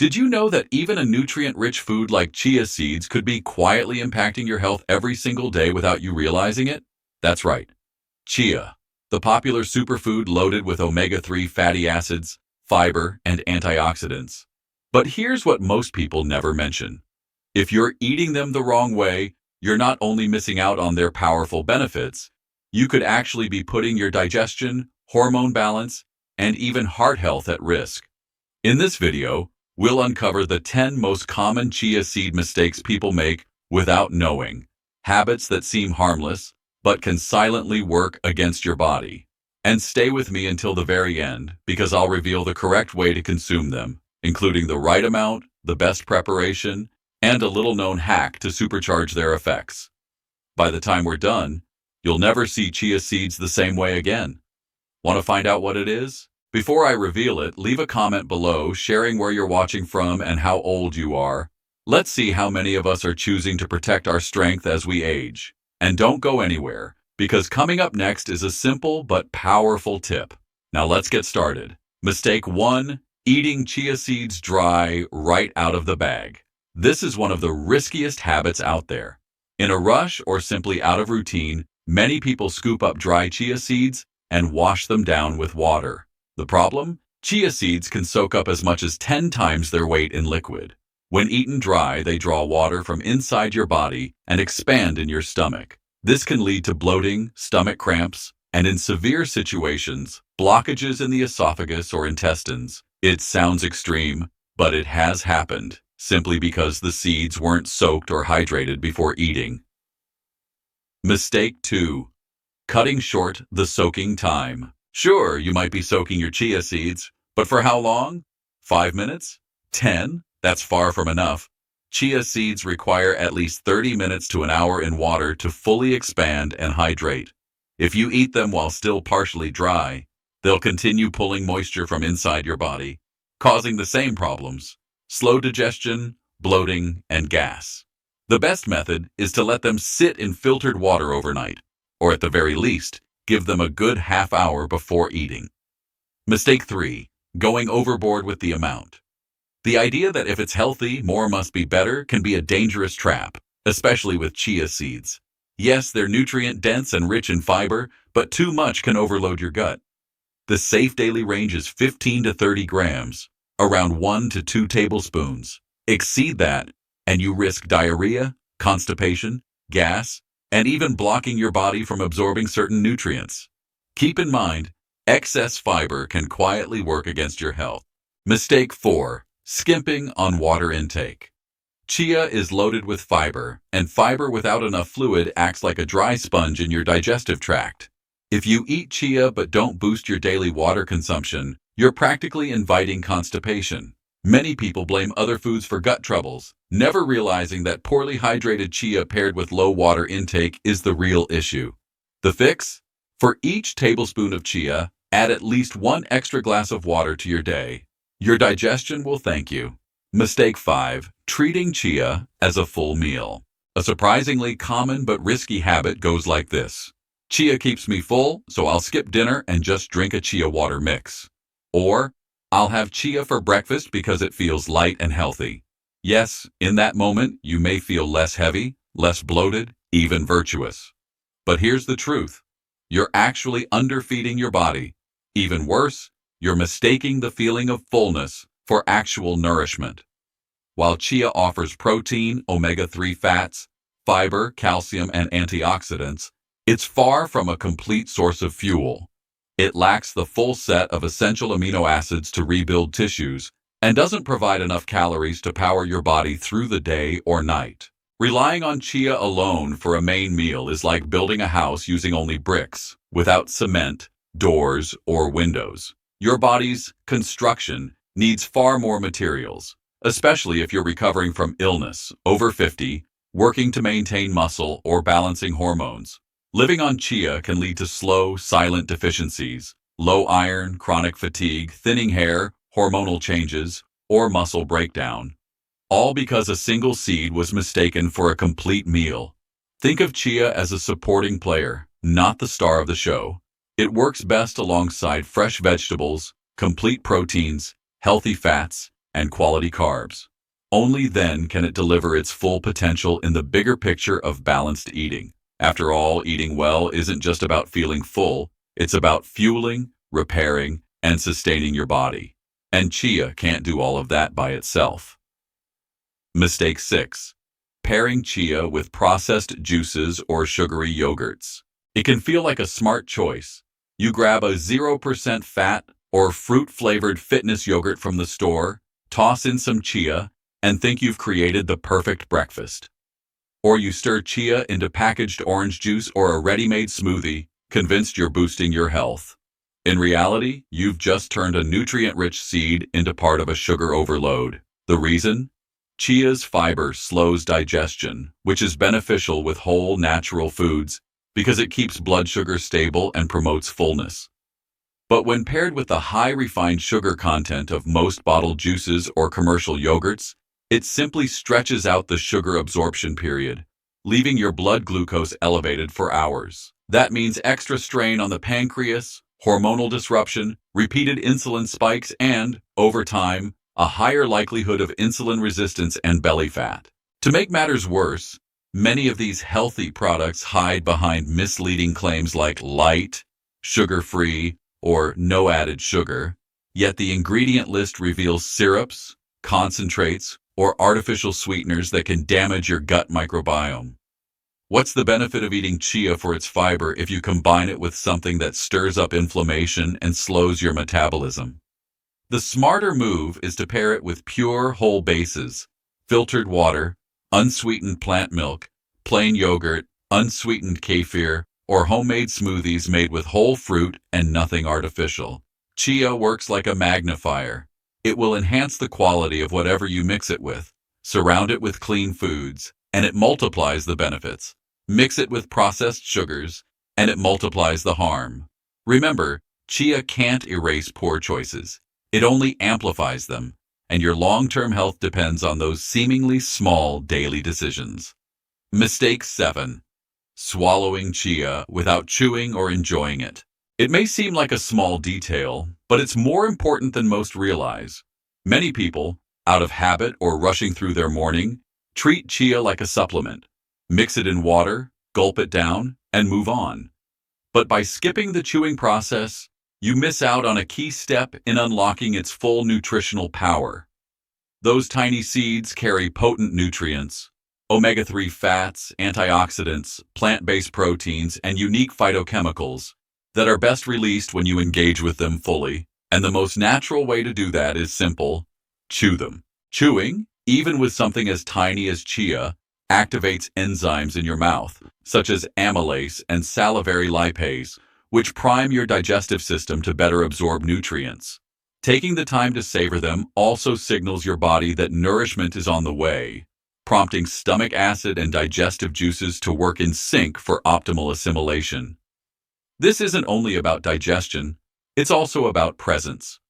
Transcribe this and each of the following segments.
Did you know that even a nutrient-rich food like chia seeds could be quietly impacting your health every single day without you realizing it? That's right. Chia, the popular superfood loaded with omega-3 fatty acids, fiber, and antioxidants. But here's what most people never mention. If you're eating them the wrong way, you're not only missing out on their powerful benefits, you could actually be putting your digestion, hormone balance, and even heart health at risk. In this video, we'll uncover the 10 most common chia seed mistakes people make without knowing, habits that seem harmless, but can silently work against your body. And stay with me until the very end, because I'll reveal the correct way to consume them, including the right amount, the best preparation, and a little-known hack to supercharge their effects. By the time we're done, you'll never see chia seeds the same way again. Want to find out what it is? Before I reveal it, leave a comment below sharing where you're watching from and how old you are. Let's see how many of us are choosing to protect our strength as we age. And don't go anywhere, because coming up next is a simple but powerful tip. Now let's get started. Mistake 1. Eating chia seeds dry right out of the bag. This is one of the riskiest habits out there. In a rush or simply out of routine, many people scoop up dry chia seeds and wash them down with water. The problem? Chia seeds can soak up as much as 10 times their weight in liquid. When eaten dry, they draw water from inside your body and expand in your stomach. This can lead to bloating, stomach cramps, and in severe situations, blockages in the esophagus or intestines. It sounds extreme, but it has happened, simply because the seeds weren't soaked or hydrated before eating. Mistake 2. Cutting short the soaking time. Sure, you might be soaking your chia seeds, but for how long? 5 minutes? 10? That's far from enough. Chia seeds require at least 30 minutes to an hour in water to fully expand and hydrate. If you eat them while still partially dry, they'll continue pulling moisture from inside your body, causing the same problems: slow digestion, bloating, and gas. The best method is to let them sit in filtered water overnight, or at the very least, give them a good half hour before eating. Mistake 3. Going overboard with the amount. The idea that if it's healthy, more must be better can be a dangerous trap, especially with chia seeds. Yes, they're nutrient-dense and rich in fiber, but too much can overload your gut. The safe daily range is 15 to 30 grams, around 1 to 2 tablespoons. Exceed that, and you risk diarrhea, constipation, gas, and even blocking your body from absorbing certain nutrients. Keep in mind, excess fiber can quietly work against your health. Mistake 4. Skimping on water intake. Chia is loaded with fiber, and fiber without enough fluid acts like a dry sponge in your digestive tract. If you eat chia but don't boost your daily water consumption, you're practically inviting constipation. Many people blame other foods for gut troubles, never realizing that poorly hydrated chia paired with low water intake is the real issue. The fix? For each tablespoon of chia, add at least 1 extra glass of water to your day. Your digestion will thank you. Mistake 5. Treating chia as a full meal. A surprisingly common but risky habit goes like this. Chia keeps me full, so I'll skip dinner and just drink a chia water mix. Or, I'll have chia for breakfast because it feels light and healthy. Yes, in that moment, you may feel less heavy, less bloated, even virtuous. But here's the truth. You're actually underfeeding your body. Even worse, you're mistaking the feeling of fullness for actual nourishment. While chia offers protein, omega-3 fats, fiber, calcium, and antioxidants, it's far from a complete source of fuel. It lacks the full set of essential amino acids to rebuild tissues and doesn't provide enough calories to power your body through the day or night. Relying on chia alone for a main meal is like building a house using only bricks, without cement, doors, or windows. Your body's construction needs far more materials, especially if you're recovering from illness, over 50, working to maintain muscle, or balancing hormones. Living on chia can lead to slow, silent deficiencies, low iron, chronic fatigue, thinning hair, hormonal changes, or muscle breakdown. All because a single seed was mistaken for a complete meal. Think of chia as a supporting player, not the star of the show. It works best alongside fresh vegetables, complete proteins, healthy fats, and quality carbs. Only then can it deliver its full potential in the bigger picture of balanced eating. After all, eating well isn't just about feeling full, it's about fueling, repairing, and sustaining your body. And chia can't do all of that by itself. Mistake 6. Pairing chia with processed juices or sugary yogurts. It can feel like a smart choice. You grab a 0% fat or fruit-flavored fitness yogurt from the store, toss in some chia, and think you've created the perfect breakfast. Or you stir chia into packaged orange juice or a ready-made smoothie, convinced you're boosting your health. In reality, you've just turned a nutrient-rich seed into part of a sugar overload. The reason? Chia's fiber slows digestion, which is beneficial with whole natural foods because it keeps blood sugar stable and promotes fullness. But when paired with the high refined sugar content of most bottled juices or commercial yogurts, it simply stretches out the sugar absorption period, leaving your blood glucose elevated for hours. That means extra strain on the pancreas, hormonal disruption, repeated insulin spikes, and, over time, a higher likelihood of insulin resistance and belly fat. To make matters worse, many of these healthy products hide behind misleading claims like light, sugar-free, or no added sugar, yet the ingredient list reveals syrups, concentrates, or artificial sweeteners that can damage your gut microbiome. What's the benefit of eating chia for its fiber if you combine it with something that stirs up inflammation and slows your metabolism? The smarter move is to pair it with pure whole bases, filtered water, unsweetened plant milk, plain yogurt, unsweetened kefir, or homemade smoothies made with whole fruit and nothing artificial. Chia works like a magnifier. It will enhance the quality of whatever you mix it with, surround it with clean foods, and it multiplies the benefits. Mix it with processed sugars, and it multiplies the harm. Remember, chia can't erase poor choices. It only amplifies them, and your long-term health depends on those seemingly small daily decisions. Mistake 7. Swallowing chia without chewing or enjoying it. It may seem like a small detail, but it's more important than most realize. Many people, out of habit or rushing through their morning, treat chia like a supplement. Mix it in water, gulp it down, and move on. But by skipping the chewing process, you miss out on a key step in unlocking its full nutritional power. Those tiny seeds carry potent nutrients, omega-3 fats, antioxidants, plant-based proteins, and unique phytochemicals that are best released when you engage with them fully. And the most natural way to do that is simple: chew them. Chewing, even with something as tiny as chia, activates enzymes in your mouth, such as amylase and salivary lipase, which prime your digestive system to better absorb nutrients. Taking the time to savor them also signals your body that nourishment is on the way, prompting stomach acid and digestive juices to work in sync for optimal assimilation. This isn't only about digestion, it's also about presence.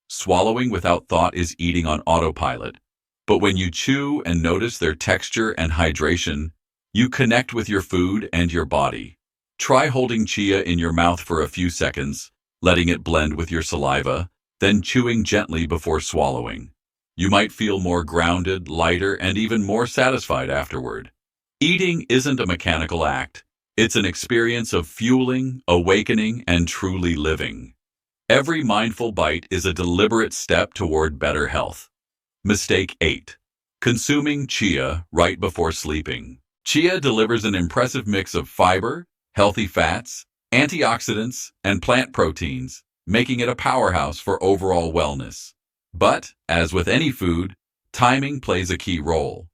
Swallowing without thought is eating on autopilot, but when you chew and notice their texture and hydration, you connect with your food and your body. Try holding chia in your mouth for a few seconds, letting it blend with your saliva, then chewing gently before swallowing. You might feel more grounded, lighter, and even more satisfied afterward. Eating isn't a mechanical act. It's an experience of fueling, awakening, and truly living. Every mindful bite is a deliberate step toward better health. Mistake 8. Consuming chia right before sleeping. Chia delivers an impressive mix of fiber, healthy fats, antioxidants, and plant proteins, making it a powerhouse for overall wellness. But, as with any food, timing plays a key role.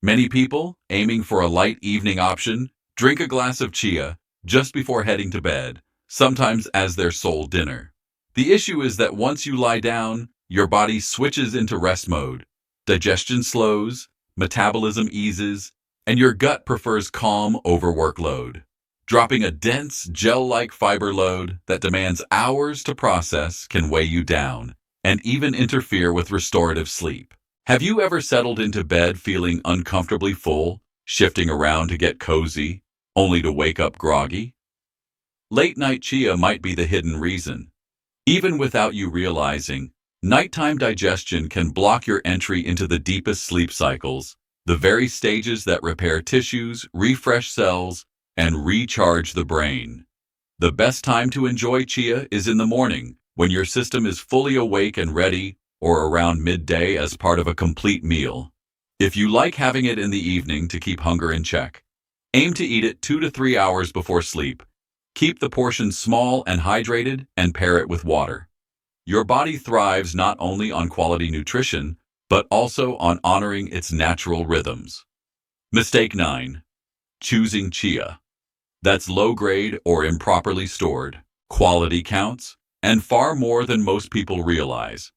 Many people, aiming for a light evening option, drink a glass of chia just before heading to bed, sometimes as their sole dinner. The issue is that once you lie down, your body switches into rest mode. Digestion slows, metabolism eases, and your gut prefers calm over workload. Dropping a dense, gel-like fiber load that demands hours to process can weigh you down and even interfere with restorative sleep. Have you ever settled into bed feeling uncomfortably full, shifting around to get cozy, only to wake up groggy? Late-night chia might be the hidden reason. Even without you realizing, Nighttime digestion can block your entry into the deepest sleep cycles, the very stages that repair tissues, refresh cells, and recharge the brain. The best time to enjoy chia is in the morning, when your system is fully awake and ready, or around midday as part of a complete meal. If you like having it in the evening to keep hunger in check, aim to eat it 2 to 3 hours before sleep. Keep the portions small and hydrated and pair it with water. Your body thrives not only on quality nutrition, but also on honoring its natural rhythms. Mistake 9. Choosing chia. That's low grade or improperly stored. Quality counts, and far more than most people realize.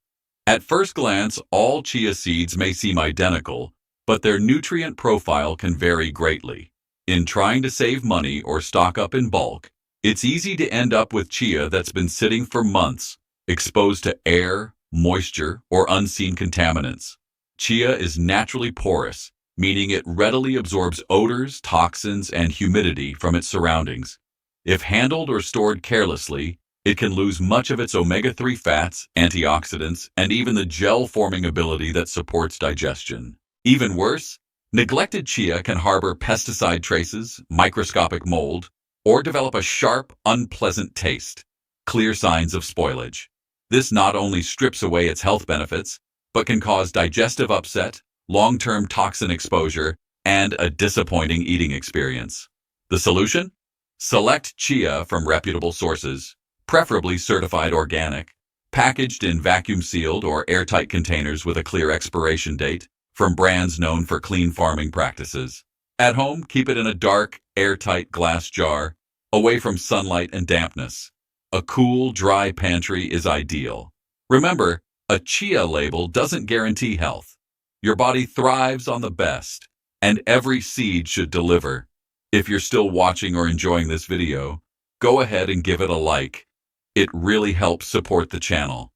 At first glance, all chia seeds may seem identical, but their nutrient profile can vary greatly. In trying to save money or stock up in bulk, it's easy to end up with chia that's been sitting for months, exposed to air, moisture, or unseen contaminants. Chia is naturally porous, meaning it readily absorbs odors, toxins, and humidity from its surroundings. If handled or stored carelessly, it can lose much of its omega-3 fats, antioxidants, and even the gel-forming ability that supports digestion. Even worse, neglected chia can harbor pesticide traces, microscopic mold, or develop a sharp, unpleasant taste. Clear signs of spoilage. This not only strips away its health benefits, but can cause digestive upset, long-term toxin exposure, and a disappointing eating experience. The solution? Select chia from reputable sources, preferably certified organic, packaged in vacuum-sealed or airtight containers with a clear expiration date, from brands known for clean farming practices. At home, keep it in a dark, airtight glass jar, away from sunlight and dampness. A cool, dry pantry is ideal. Remember, a chia label doesn't guarantee health. Your body thrives on the best, and every seed should deliver. If you're still watching or enjoying this video, go ahead and give it a like. It really helps support the channel.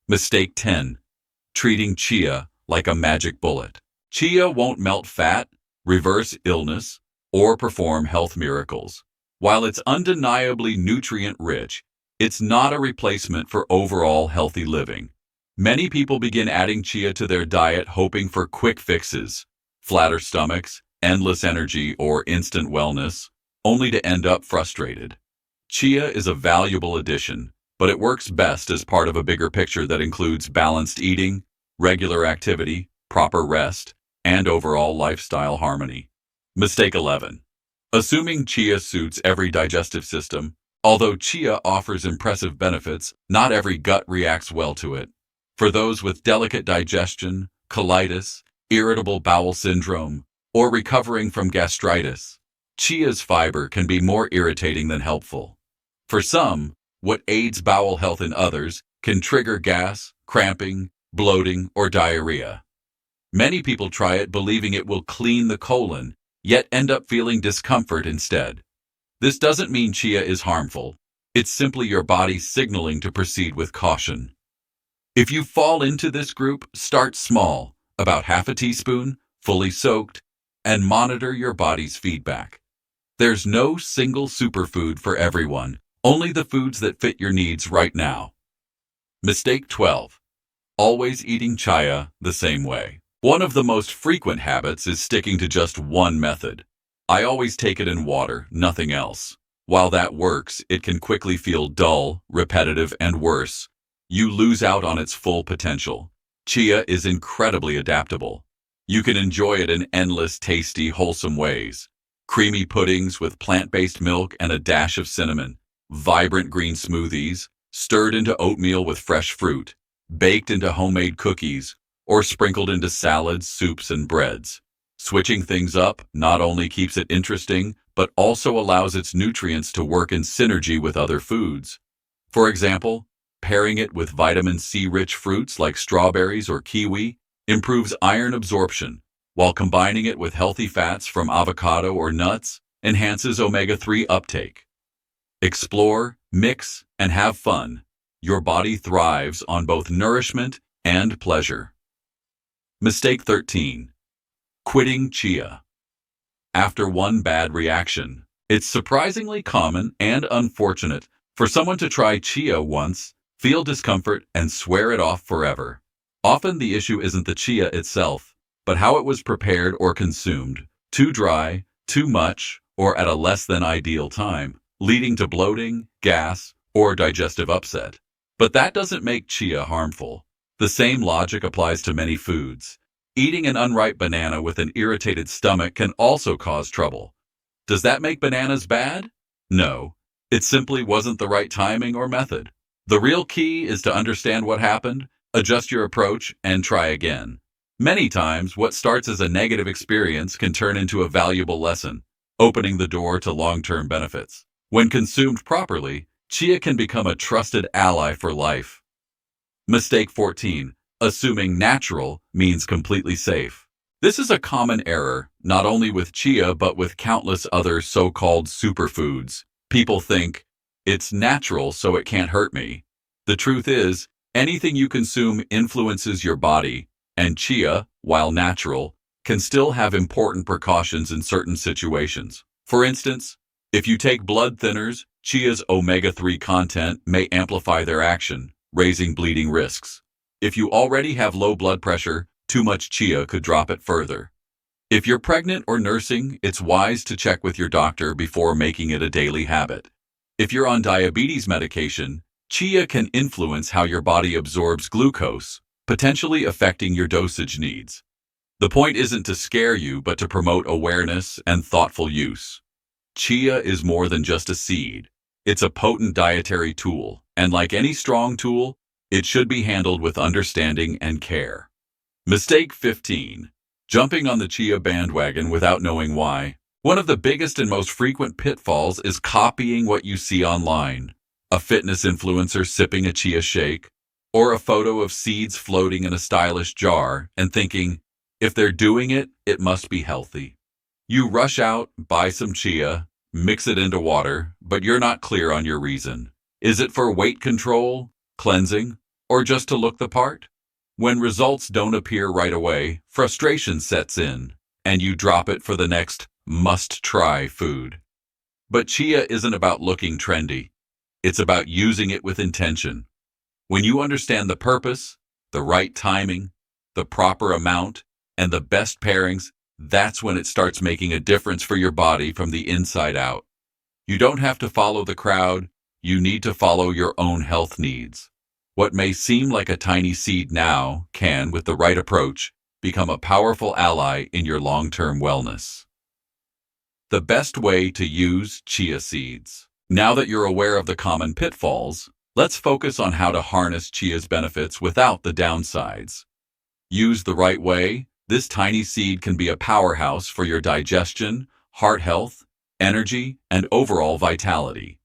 Mistake 10. Treating chia like a magic bullet. Chia won't melt fat, reverse illness, or perform health miracles. While it's undeniably nutrient-rich, it's not a replacement for overall healthy living. Many people begin adding chia to their diet hoping for quick fixes, flatter stomachs, endless energy, or instant wellness, only to end up frustrated. Chia is a valuable addition, but it works best as part of a bigger picture that includes balanced eating, regular activity, proper rest, and overall lifestyle harmony. Mistake 11. Assuming chia suits every digestive system. Although chia offers impressive benefits, not every gut reacts well to it. For those with delicate digestion, colitis, irritable bowel syndrome, or recovering from gastritis, chia's fiber can be more irritating than helpful. For some, what aids bowel health in others can trigger gas, cramping, bloating, or diarrhea. Many people try it believing it will clean the colon, yet end up feeling discomfort instead. This doesn't mean chia is harmful. It's simply your body signaling to proceed with caution. If you fall into this group, start small, about half a teaspoon, fully soaked, and monitor your body's feedback. There's no single superfood for everyone, only the foods that fit your needs right now. Mistake 12. Always eating chia the same way. One of the most frequent habits is sticking to just one method. I always take it in water, nothing else. While that works, it can quickly feel dull, repetitive, and worse. You lose out on its full potential. Chia is incredibly adaptable. You can enjoy it in endless, tasty, wholesome ways. Creamy puddings with plant-based milk and a dash of cinnamon, vibrant green smoothies, stirred into oatmeal with fresh fruit, baked into homemade cookies, or sprinkled into salads, soups, and breads. Switching things up not only keeps it interesting, but also allows its nutrients to work in synergy with other foods. For example, pairing it with vitamin C-rich fruits like strawberries or kiwi improves iron absorption, while combining it with healthy fats from avocado or nuts enhances omega-3 uptake. Explore, mix, and have fun. Your body thrives on both nourishment and pleasure. Mistake 13. Quitting chia. After one bad reaction, it's surprisingly common and unfortunate for someone to try chia once, feel discomfort, and swear it off forever. Often the issue isn't the chia itself, but how it was prepared or consumed, too dry, too much, or at a less than ideal time, leading to bloating, gas, or digestive upset. But that doesn't make chia harmful. The same logic applies to many foods. Eating an unripe banana with an irritated stomach can also cause trouble. Does that make bananas bad? No. It simply wasn't the right timing or method. The real key is to understand what happened, adjust your approach, and try again. Many times, what starts as a negative experience can turn into a valuable lesson, opening the door to long-term benefits. When consumed properly, chia can become a trusted ally for life. Mistake 14. Assuming natural means completely safe. This is a common error, not only with chia but with countless other so-called superfoods. People think, it's natural so it can't hurt me. The truth is, anything you consume influences your body, and chia, while natural, can still have important precautions in certain situations. For instance, if you take blood thinners, chia's omega-3 content may amplify their action, raising bleeding risks. If you already have low blood pressure, too much chia could drop it further. If you're pregnant or nursing, it's wise to check with your doctor before making it a daily habit. If you're on diabetes medication, chia can influence how your body absorbs glucose, potentially affecting your dosage needs. The point isn't to scare you, but to promote awareness and thoughtful use. Chia is more than just a seed. It's a potent dietary tool, and like any strong tool, it should be handled with understanding and care. Mistake 15. Jumping on the chia bandwagon without knowing why. One of the biggest and most frequent pitfalls is copying what you see online. A fitness influencer sipping a chia shake, or a photo of seeds floating in a stylish jar, and thinking, if they're doing it, it must be healthy. You rush out, buy some chia, mix it into water, but you're not clear on your reason. Is it for weight control, cleansing, or just to look the part? When results don't appear right away, frustration sets in, and you drop it for the next must-try food. But chia isn't about looking trendy. It's about using it with intention. When you understand the purpose, the right timing, the proper amount, and the best pairings, that's when it starts making a difference for your body from the inside out. You don't have to follow the crowd. You need to follow your own health needs. What may seem like a tiny seed now can, with the right approach, become a powerful ally in your long-term wellness. The best way to use chia seeds. Now that you're aware of the common pitfalls, let's focus on how to harness chia's benefits without the downsides. Used the right way, this tiny seed can be a powerhouse for your digestion, heart health, energy, and overall vitality.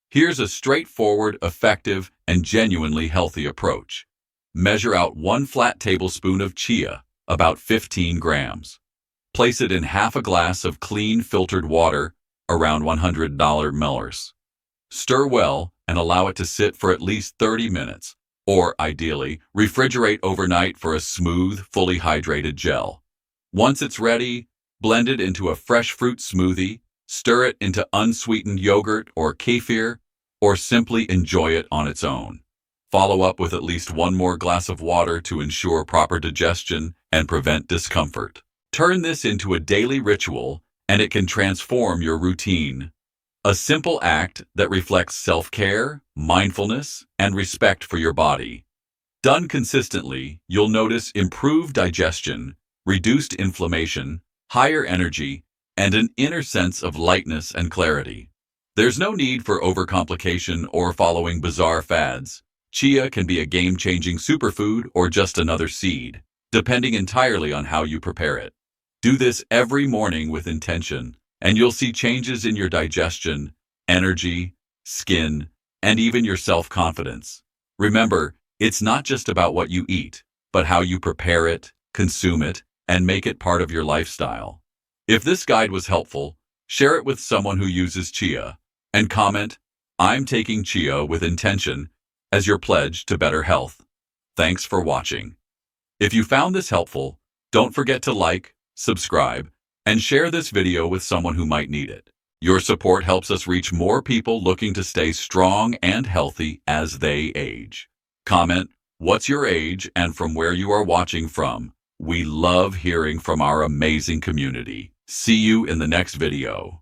Here's a straightforward, effective, and genuinely healthy approach. Measure out 1 flat tablespoon of chia, about 15 grams. Place it in half a glass of clean filtered water, around 100 milliliters. Stir well and allow it to sit for at least 30 minutes, or ideally, refrigerate overnight for a smooth, fully hydrated gel. Once it's ready, blend it into a fresh fruit smoothie, stir it into unsweetened yogurt or kefir, or simply enjoy it on its own. Follow up with at least 1 more glass of water to ensure proper digestion and prevent discomfort. Turn this into a daily ritual, and it can transform your routine. A simple act that reflects self-care, mindfulness, and respect for your body. Done consistently, you'll notice improved digestion, reduced inflammation, higher energy, and an inner sense of lightness and clarity. There's no need for overcomplication or following bizarre fads. Chia can be a game-changing superfood or just another seed, depending entirely on how you prepare it. Do this every morning with intention, and you'll see changes in your digestion, energy, skin, and even your self-confidence. Remember, it's not just about what you eat, but how you prepare it, consume it, and make it part of your lifestyle. If this guide was helpful, share it with someone who uses chia, and comment, "I'm taking chia with intention," as your pledge to better health. Thanks for watching. If you found this helpful, don't forget to like, subscribe, and share this video with someone who might need it. Your support helps us reach more people looking to stay strong and healthy as they age. Comment, what's your age and from where you are watching from. We love hearing from our amazing community. See you in the next video.